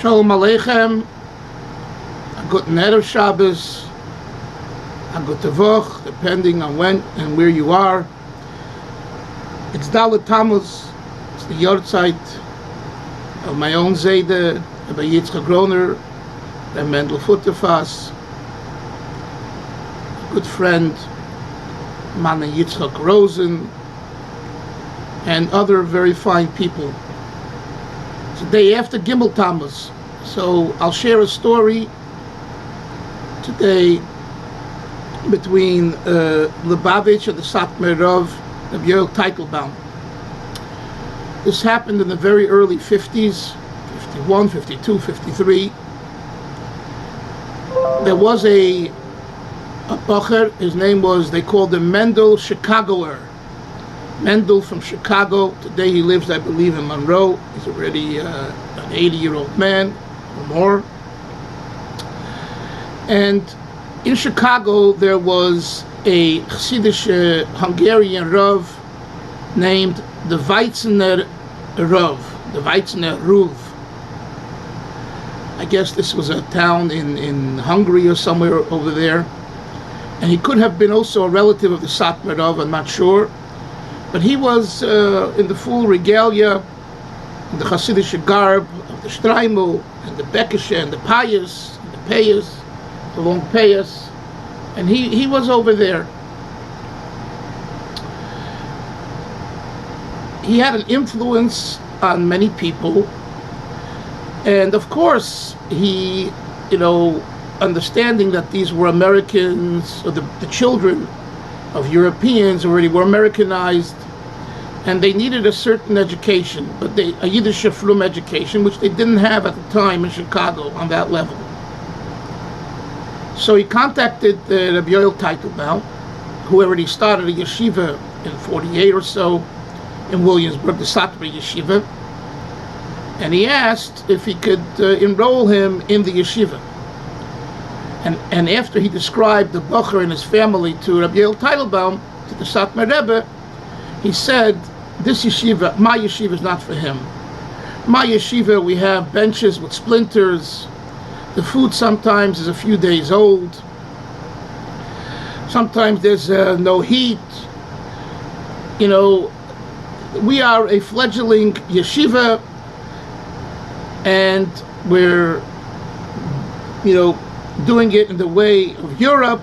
Shalom Aleichem, a good Erev Shabbos, a good Tavoch, depending on when and where you are. It's Dalet Tammuz, it's the Yortzeit of my own Zayde, Rabbi Yitzchak Groner, Rabbi Mendel Futterfass, a good friend, Mana Yitzchak Rosen, and other very fine people. It's the day after Gimel Tammuz, so I'll share a story today between Lubavitch and the Satmar of Teitelbaum. This happened in the very early 50s, 51, 52, 53. There was a bacher, his name was, they called him Mendel Chicagoer. Mendel from Chicago. Today he lives, I believe, in Monroe. He's already an 80-year-old man or more. And in Chicago there was a Chassidish Hungarian Rav named the Weizsäcker Rav, the Weizsäcker Ruv. I guess this was a town in Hungary or somewhere over there. And he could have been also a relative of the Satmar Rav, I'm not sure. But he was in the full regalia, in the Hasidic garb of the Streimel, and the Bekeshe, and the Payas, and the Payas, the long Payas. And he was over there. He had an influence on many people. And of course, he, understanding that these were Americans, or the children of Europeans already were Americanized, and they needed a certain education, but a Yiddish Frum education, which they didn't have at the time in Chicago on that level. So he contacted Rabbi Teitelbaum, who already started a yeshiva in 48 or so in Williamsburg, the Satmar Yeshiva, and he asked if he could enroll him in the yeshiva. And after he described the bacher and his family to Rabbi Teitelbaum, to the Satmar Rebbe, he said, this yeshiva, my yeshiva is not for him. My yeshiva, we have benches with splinters. The food sometimes is a few days old. Sometimes there's no heat. We are a fledgling yeshiva, and we're, doing it in the way of Europe.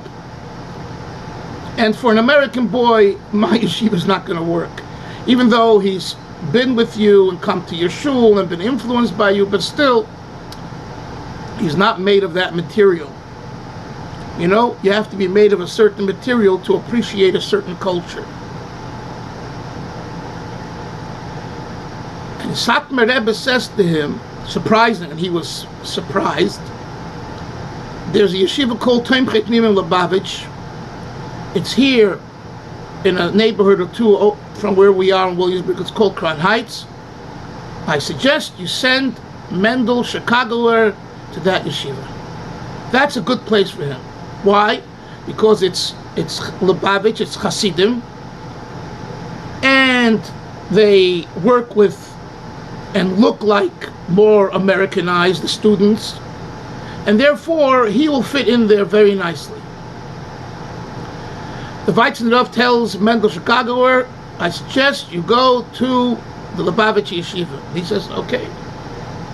And for an American boy, my yeshiva is not going to work. Even though he's been with you and come to your shul and been influenced by you, but still, he's not made of that material. You have to be made of a certain material to appreciate a certain culture. And Satmar Rebbe says to him, surprising, and he was surprised, there's a yeshiva called Satmar and Lubavitch. It's here in a neighborhood or two from where we are in Williamsburg. It's called Crown Heights. I suggest you send Mendel Chicagoer to that yeshiva. That's a good place for him. Why? Because it's Lubavitch, it's Hasidim, and they work with and look like more Americanized, the students, and therefore he will fit in there very nicely. The Weizsäcker Rav tells Mendel Chicagoer, I suggest you go to the Lubavitch yeshiva. He says, okay.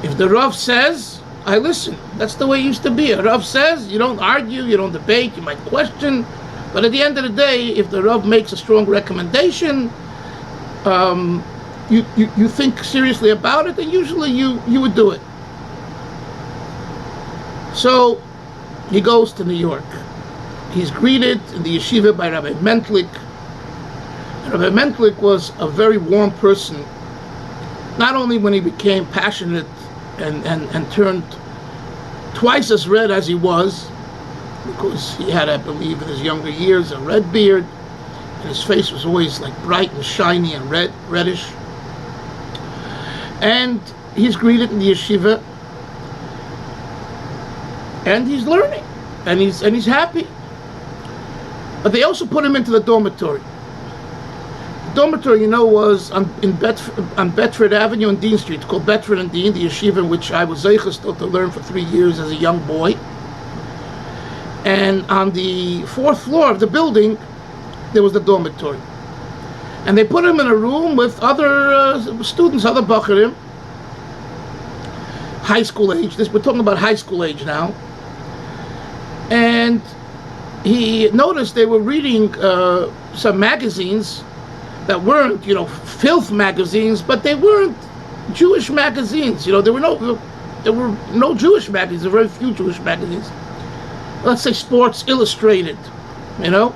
If the Rav says, I listen. That's the way it used to be. A Rav says, you don't argue, you don't debate, you might question, but at the end of the day, if the Rav makes a strong recommendation, you think seriously about it, and usually you would do it. So he goes to New York. He's greeted in the yeshiva by Rabbi Mentlick. Rabbi Mentlick was a very warm person, not only when he became passionate and turned twice as red as he was, because he had, I believe, in his younger years, a red beard, and his face was always like bright and shiny and reddish. And he's greeted in the yeshiva, and he's learning, and he's happy. But they also put him into the dormitory. The dormitory, was on Bedford Avenue and Dean Street. It's called Bedford and Dean, the yeshiva in which I was zeicha still to learn for 3 years as a young boy. And on the 4th floor of the building, there was the dormitory. And they put him in a room with other students, other bachurim, high school age. We're talking about high school age now. And he noticed they were reading some magazines that weren't, filth magazines, but they weren't Jewish magazines. There were no Jewish magazines. There were very few Jewish magazines. Let's say Sports Illustrated. I'll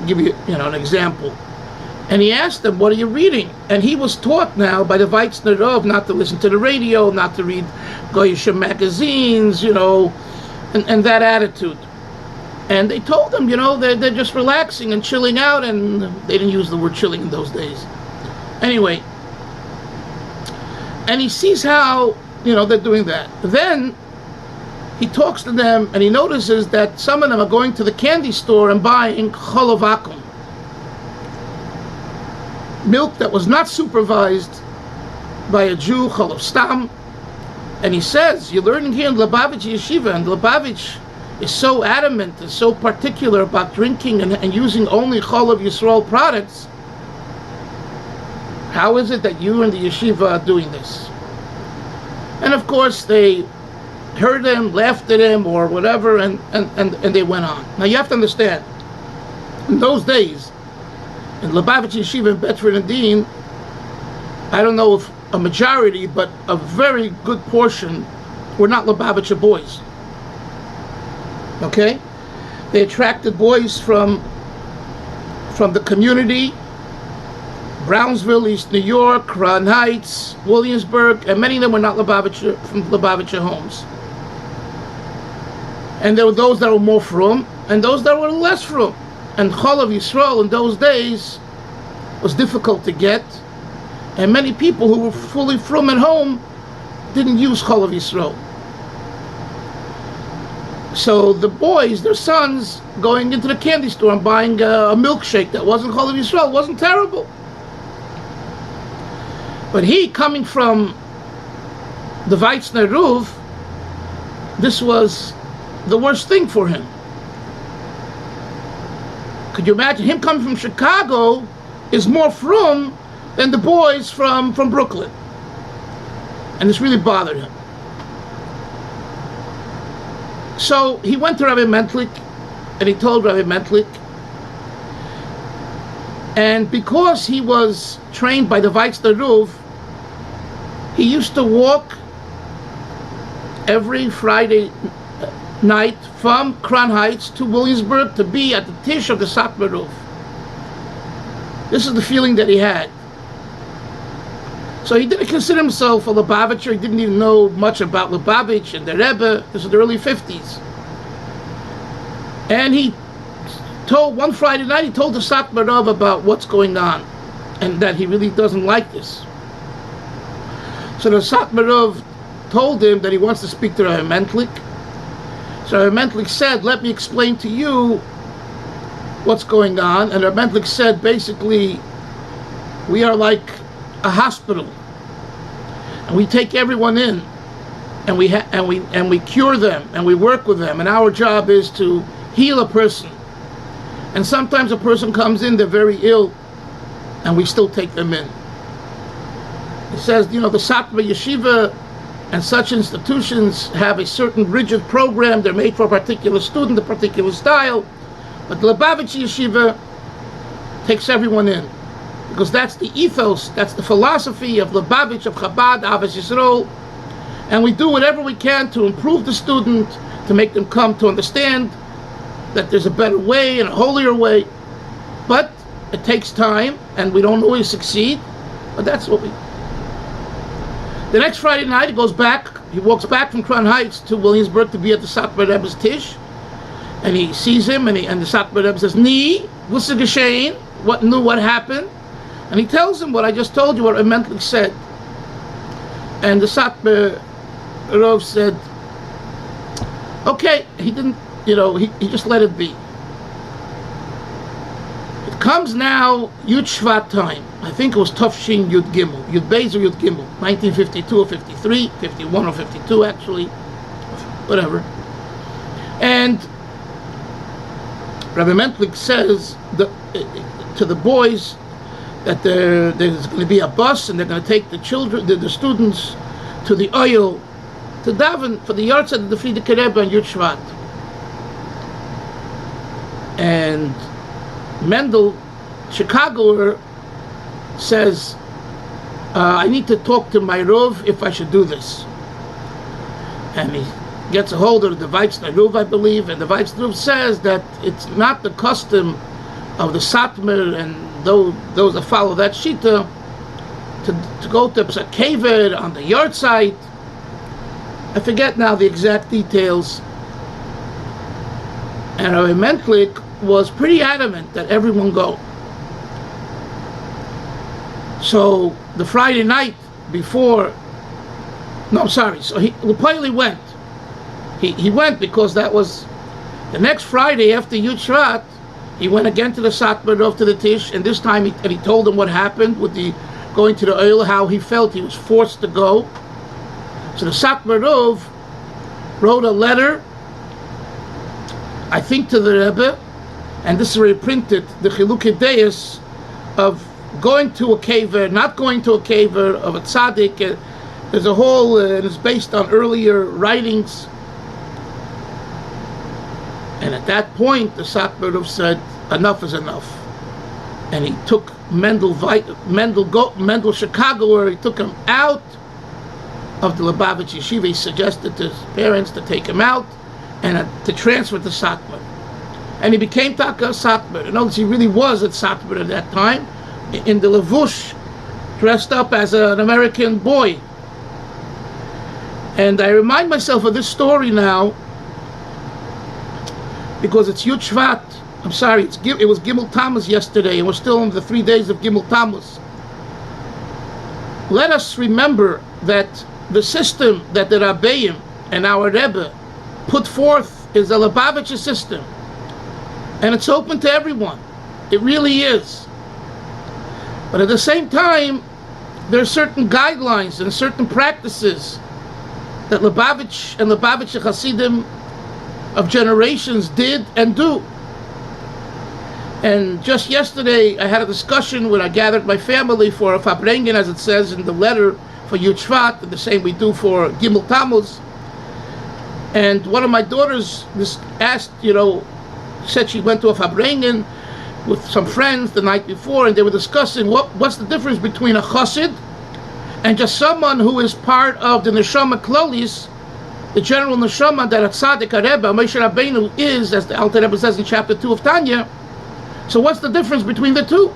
give you, an example. And he asked them, "What are you reading?" And he was taught now by the Weitzner Rov not to listen to the radio, not to read Goyish magazines, and that attitude. And they told him, they're just relaxing and chilling out, and they didn't use the word chilling in those days. Anyway, and he sees how, they're doing that. Then he talks to them, and he notices that some of them are going to the candy store and buying cholov akum, milk that was not supervised by a Jew, cholov stam. And he says, you're learning here in Lubavitch Yeshiva, and Lubavitch is so adamant and so particular about drinking and using only cholov Yisrael products. How is it that you and the yeshiva are doing this? And of course they heard him, laughed at him, or whatever, and they went on. Now you have to understand, in those days, in Lubavitch Yeshiva in Bedford and Dean, I don't know if a majority, but a very good portion were not Lubavitcher boys. Okay? They attracted boys from the community, Brownsville, East New York, Crown Heights, Williamsburg, and many of them were not from Lubavitcher homes. And there were those that were more frum, and those that were less frum. And cholov Yisrael in those days was difficult to get, and many people who were fully frum at home didn't use cholov Yisrael. So the boys, their sons, going into the candy store and buying a milkshake that wasn't cholov Yisrael wasn't terrible. But he, coming from the Weitzner Roof, this was the worst thing for him. Could you imagine him coming from Chicago is more frum than the boys from Brooklyn? And this really bothered him. So he went to Rabbi Mentlick, and he told Rabbi Mentlick. And because he was trained by the Weitzner Roof, he used to walk every Friday night from Crown Heights to Williamsburg to be at the Tish of the Satmar Roof. This is the feeling that he had. So he didn't consider himself a Lubavitcher. He didn't even know much about Lubavitch and the Rebbe. This is the early 50s. And he told, one Friday night, he told the Satmar Rov about what's going on, and that he really doesn't like this. So the Satmar Rov told him that he wants to speak to Rabbi Mentlick. So Rabbi Mentlick said, let me explain to you what's going on. And Rabbi Mentlick said, basically, we are like a hospital, and we take everyone in, and we cure them, and we work with them, and our job is to heal a person. And sometimes a person comes in, they're very ill, and we still take them in. He says, the Satmar Yeshiva and such institutions have a certain rigid program. They're made for a particular student, a particular style. But the Lubavitch Yeshiva takes everyone in, because that's the ethos, that's the philosophy of Lubavitch, of Chabad, Avos Yisrael. And we do whatever we can to improve the student, to make them come to understand that there's a better way and a holier way. But it takes time, and we don't always succeed. But that's what we... The next Friday night, he walks back from Crown Heights to Williamsburg to be at the Satmar Rebbe's Tish. And he sees him, and the Satmar Rebbe says, what's geschehen? What happened? And he tells him what I just told you, what Rabbi Mentlick said. And the Satmar Rov said, okay, he didn't, he just let it be. It comes now Yud Shvat time. I think it was Tufshin Yud Gimel, Yud Beis or Yud Gimel, 1952 or 53, 51 or 52 actually, whatever. And Rabbi Mentlick says to the boys that there's going to be a bus and they're going to take the children, the students, to the oil to daven for the yahrzeit of the Frierdiker Rebbe on Yud Shvat. And Mendel, Chicagoer, says, I need to talk to my Rov if I should do this. And he gets a hold of the Weizner Rov, I believe, and the Weizner Rov says that it's not the custom of the Satmar and those that follow that Shita to go to a kever on the yahrzeit. I forget now the exact details. And Rabbi Mentlick was pretty adamant that everyone go. So the Friday night before, so he Lupayli went. He went because that was the next Friday after Yud Shvat. He went again to the Satmar Rov, to the Tish, and this time he told him what happened with the going to the oil, how he felt he was forced to go. So the Satmar Rov wrote a letter, I think to the Rebbe, and this is reprinted, the Chilukei Deis of going to a kever, not going to a kever, of a tzaddik. There's a whole, it's based on earlier writings. And at that point, the Satmar Rov said, enough is enough. And he took Mendel Chicago, where he took him out of the Lubavitch Yeshiva. He suggested to his parents to take him out and to transfer to Satmar. And he became Taka Satmar. In other words, he really was at Satmar at that time, in the Levush, dressed up as an American boy. And I remind myself of this story now, because it's Yud Shvat. I'm sorry, it was Gimel Tammuz yesterday, and we're still in the 3 days of Gimel Tammuz. Let us remember that the system that the Rabbeim and our Rebbe put forth is a Lubavitcher system, and it's open to everyone. It really is. But at the same time, there are certain guidelines and certain practices that Lubavitch and Lubavitcher Hasidim of generations did and do. And just yesterday, I had a discussion when I gathered my family for a Fabrengen, as it says in the letter for Yud Shvat, and the same we do for Gimel Tammuz. And one of my daughters asked, said she went to a Fabrengen with some friends the night before, and they were discussing what's the difference between a chassid and just someone who is part of the Neshama Klolis, the general Neshama that a tzaddik, a Rebbe, Moshe Rabbeinu is, as the Alter Rebbe says in chapter 2 of Tanya. So what's the difference between the two?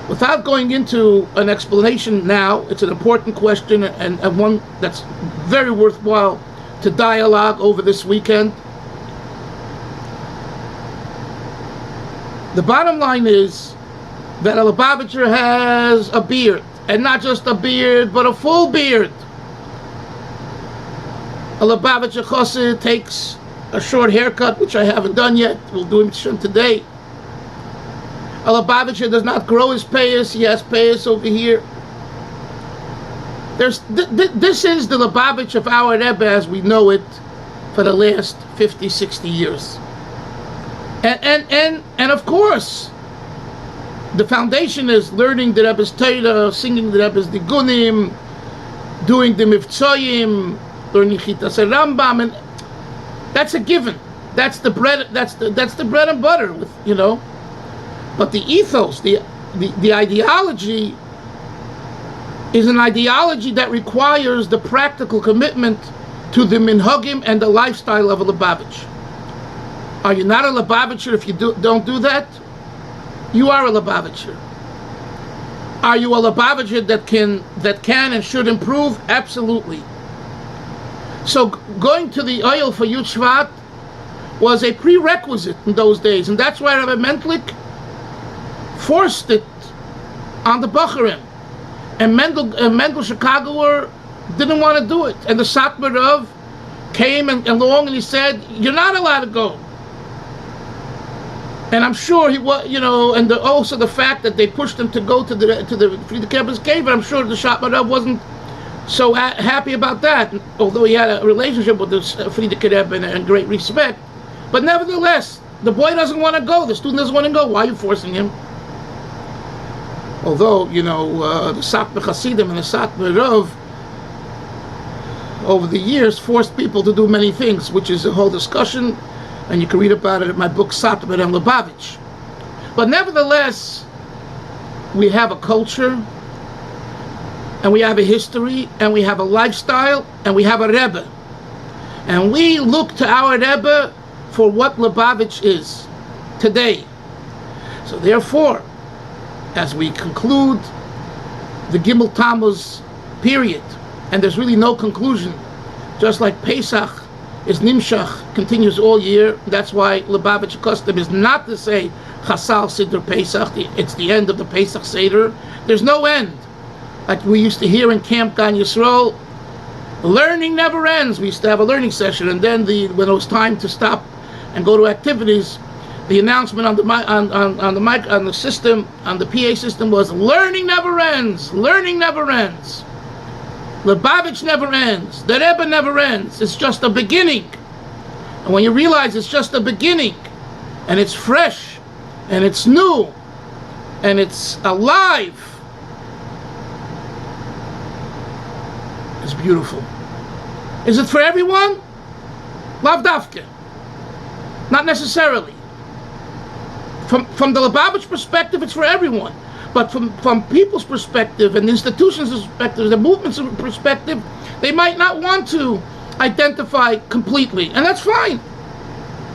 Without going into an explanation now, it's an important question and one that's very worthwhile to dialogue over this weekend. The bottom line is that a Lubavitcher has a beard, and not just a beard, but a full beard. A Lubavitcher chassid takes a short haircut, which I haven't done yet. We'll do it today. A Lubavitcher does not grow his payas. He has payas over here. This is the Lubavitch of our Rebbe as we know it for the last 50, 60 years. And of course, the foundation is learning the Rebbe's Torah, singing the Rebbe's Nigunim, doing the Mivtzoyim, learning Chitas Rambam, and that's a given. That's the bread. That's the bread and butter. But the ethos, the ideology, is an ideology that requires the practical commitment to the minhagim and the lifestyle of a Lubavitch. Are you not a Lubavitcher if you don't do that? You are a Lubavitcher. Are you a Lubavitcher that can and should improve? Absolutely. So going to the oil for Yud Shvat was a prerequisite in those days, and that's why Rabbi Mentlick forced it on the Bacharim. And Mendel Chicagoer didn't want to do it. And the Satmar Rov came along and he said, you're not allowed to go. And I'm sure he was, and also the fact that they pushed him to go to the Frierdiker Rebbe's cave, and I'm sure the Satmar Rebbe wasn't so happy about that, although he had a relationship with the Frierdiker Rebbe and great respect. But nevertheless, the boy doesn't want to go, the student doesn't want to go. Why are you forcing him? Although, the Satmar Hasidim and the Satmar Rav over the years forced people to do many things, which is a whole discussion, and you can read about it in my book Satmar and Lubavitch. But nevertheless, we have a culture, and we have a history, and we have a lifestyle, and we have a Rebbe. And we look to our Rebbe for what Lubavitch is today. So therefore, as we conclude the Gimel Tammuz period, and there's really no conclusion, just like Pesach is Nimshach, continues all year. That's why Lubavitch custom is not to say Chasal Siddur Pesach, it's the end of the Pesach Seder. There's no end. Like we used to hear in Camp Gan Yisrael, learning never ends. We used to have a learning session, and then when it was time to stop and go to activities, the announcement on the mic, on the system, on the PA system was, learning never ends, learning never ends. Lubavitch never ends, the Rebbe never ends, it's just a beginning. And when you realize it's just a beginning, and it's fresh, and it's new, and it's alive, it's beautiful. Is it for everyone? Lav Davke. Not necessarily. From the Lubavitch perspective, it's for everyone. But from people's perspective and the institutions' perspective, the movement's perspective, they might not want to identify completely. And that's fine.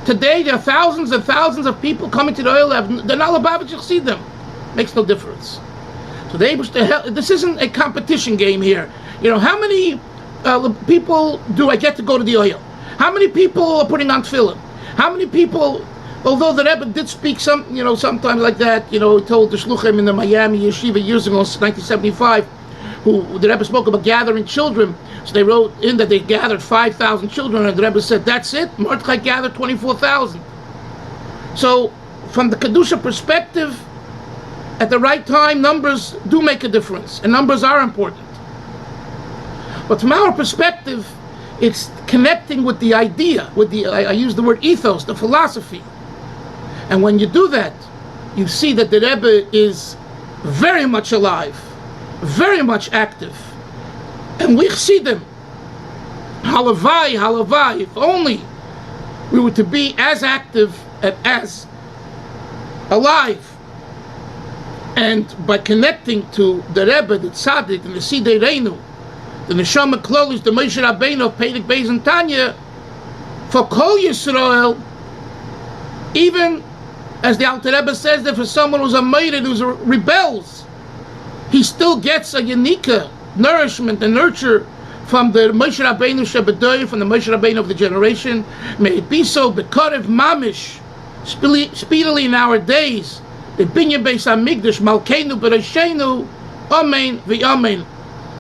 Today, there are thousands and thousands of people coming to the oil. They're not Lubavitch Chassidim. Makes no difference. So this isn't a competition game here. How many people do I get to go to the oil? How many people are putting on tefillin? How many people... Although the Rebbe did speak sometimes like that, he told the Shluchim in the Miami Yeshiva years ago, 1975, the Rebbe spoke about gathering children. So they wrote in that they gathered 5,000 children, and the Rebbe said, that's it? Mordechai gathered 24,000. So from the Kedusha perspective, at the right time, numbers do make a difference, and numbers are important. But from our perspective, it's connecting with the idea, I use the word ethos, the philosophy. And when you do that, you see that the Rebbe is very much alive, very much active. And we see them. Halavai, if only we were to be as active and as alive. And by connecting to the Rebbe, the Tzaddik, and the Sidei Reinu, the Neshama Klolis, the Moshe Rabbeinu of Pedig Beis and Tanya, for Kol Yisrael, even as the Alter Rebbe says that for someone who's a meirid, who rebels, he still gets a unique nourishment and nurture from the Moshe Rabbeinu Shebedoy, from the Moshe Rabbeinu of the generation. May it be so, Bekarev Mamish, speedily in our days, the Binyan Beis HaMikdash, Malkeinu Bereshenu, Amen v'Amen.